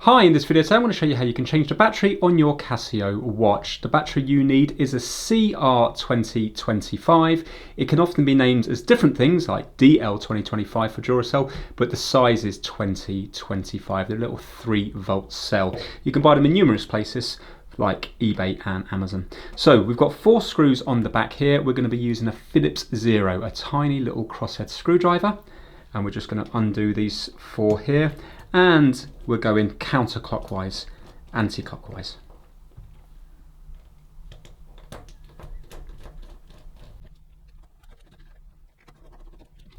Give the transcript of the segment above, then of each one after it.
Hi, in this video today I want to show you how you can change the battery on your Casio watch. The battery you need is a CR2025. It can often be named as different things like DL2025 for Duracell, but the size is 2025, the little 3-volt cell. You can buy them in numerous places like eBay and Amazon. So we've got 4 screws on the back here. We're going to be using a Phillips Zero, a tiny little crosshead screwdriver, and we're just going to undo these 4 here. And we're going counterclockwise, anti-clockwise.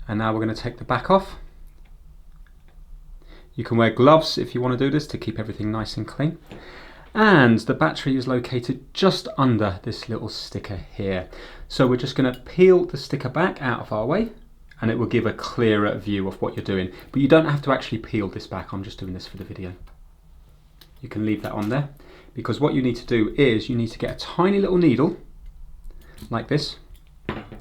And now we're going to take the back off. You can wear gloves if you want to do this to keep everything nice and clean. And the battery is located just under this little sticker here. So we're just going to peel the sticker back out of our way, and it will give a clearer view of what you're doing. But you don't have to actually peel this back, I'm just doing this for the video. You can leave that on there, because what you need to do is you need to get a tiny little needle, like this,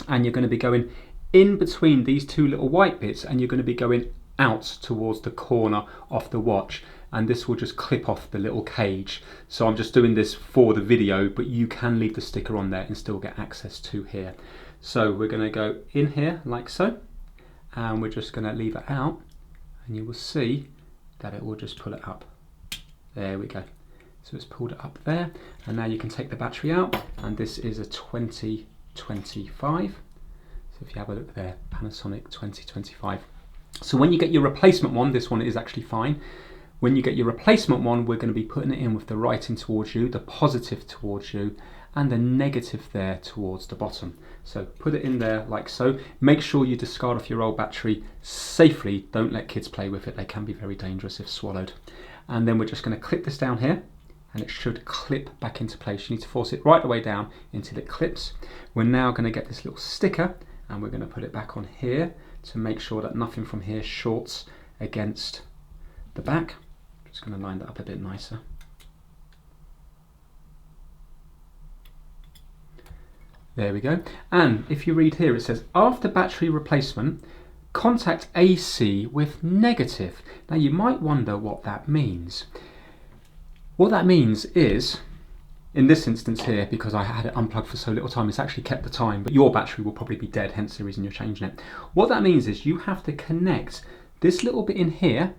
and you're going to be going in between these 2 little white bits, and you're going to be going out towards the corner of the watch, and this will just clip off the little cage. So I'm just doing this for the video, but you can leave the sticker on there and still get access to here. So we're going to go in here like so, and we're just going to leave it out, and you will see that it will just pull it up. There we go. So it's pulled it up there, and now you can take the battery out, and this is a 2025. So if you have a look there, Panasonic 2025. So when you get your replacement one, this one is actually fine. When you get your replacement one, we're going to be putting it in with the writing towards you, the positive towards you, and the negative there towards the bottom. So put it in there like so. Make sure you discard off your old battery safely. Don't let kids play with it. They can be very dangerous if swallowed. And then we're just going to clip this down here, and it should clip back into place. You need to force it right the way down until it clips. We're now going to get this little sticker, and we're going to put it back on here to make sure that nothing from here shorts against the back. Just going to line that up a bit nicer. There we go. And if you read here, it says, after battery replacement, contact AC with negative. Now you might wonder what that means. What that means is, in this instance here, because I had it unplugged for so little time, it's actually kept the time, but your battery will probably be dead, hence the reason you're changing it. What that means is you have to connect this little bit in here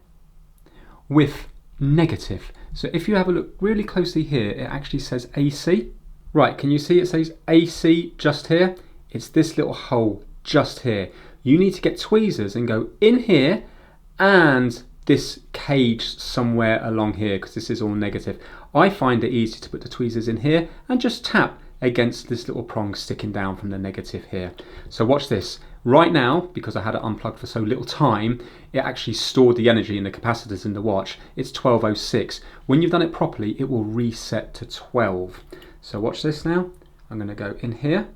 with negative. So if you have a look really closely here, it actually says AC. Right, can you see it says AC just here? It's this little hole just here. You need to get tweezers and go in here and this cage somewhere along here, because this is all negative. I find it easy to put the tweezers in here and just tap against this little prong sticking down from the negative here. So watch this. Right now, because I had it unplugged for so little time, it actually stored the energy in the capacitors in the watch. It's 1206. When you've done it properly, it will reset to 12. So watch this now. I'm going to go in here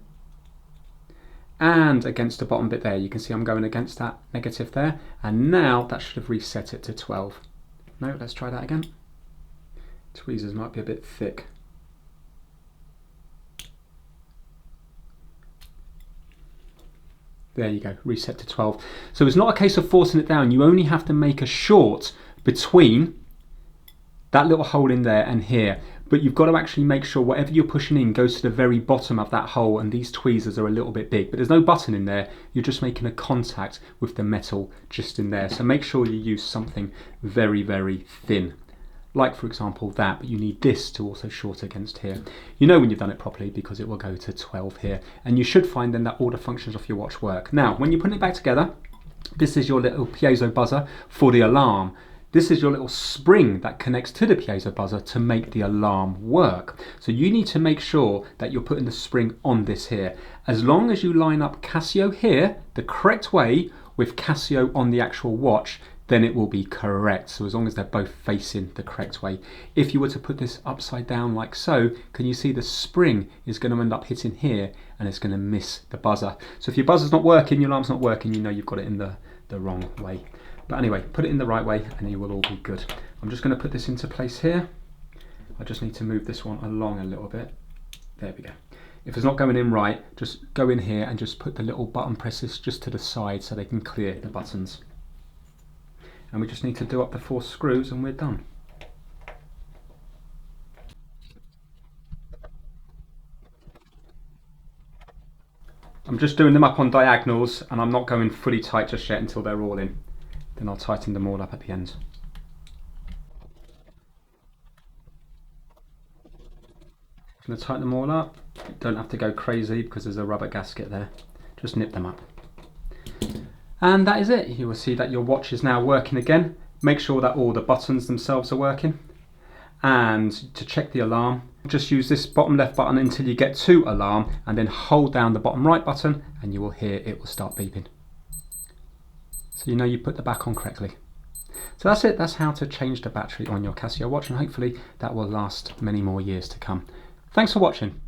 and against the bottom bit there. You can see I'm going against that negative there, and now that should have reset it to 12. No, let's try that again. Tweezers might be a bit thick. There you go, reset to 12. So it's not a case of forcing it down. You only have to make a short between that little hole in there and here. But you've got to actually make sure whatever you're pushing in goes to the very bottom of that hole, and these tweezers are a little bit big, but there's no button in there. You're just making a contact with the metal just in there. So make sure you use something very, very thin. Like for example that, but you need this to also short against here. You know when you've done it properly because it will go to 12 here, and you should find then that all the functions of your watch work. Now when you're putting it back together, this is your little piezo buzzer for the alarm. This is your little spring that connects to the piezo buzzer to make the alarm work. So you need to make sure that you're putting the spring on this here. As long as you line up Casio here the correct way with Casio on the actual watch, then it will be correct. So as long as they're both facing the correct way. If you were to put this upside down like so, can you see the spring is going to end up hitting here and it's going to miss the buzzer. So if your buzzer's not working, your alarm's not working, you know you've got it in the wrong way. But anyway, put it in the right way and you will all be good. I'm just going to put this into place here. I just need to move this one along a little bit. There we go. If it's not going in right, just go in here and just put the little button presses just to the side so they can clear the buttons. And we just need to do up the 4 screws and we're done. just doing them up on diagonals, and I'm not going fully tight just yet until they're all in. Then I'll tighten them all up at the end. I'm going to tighten them all up. You don't have to go crazy because there's a rubber gasket there. Just nip them up. And that is it. You will see that your watch is now working again. Make sure that all the buttons themselves are working. And to check the alarm, just use this bottom left button until you get to alarm, and then hold down the bottom right button and you will hear it will start beeping. So you know you put the back on correctly. So that's it. That's how to change the battery on your Casio watch, and hopefully that will last many more years to come. Thanks for watching.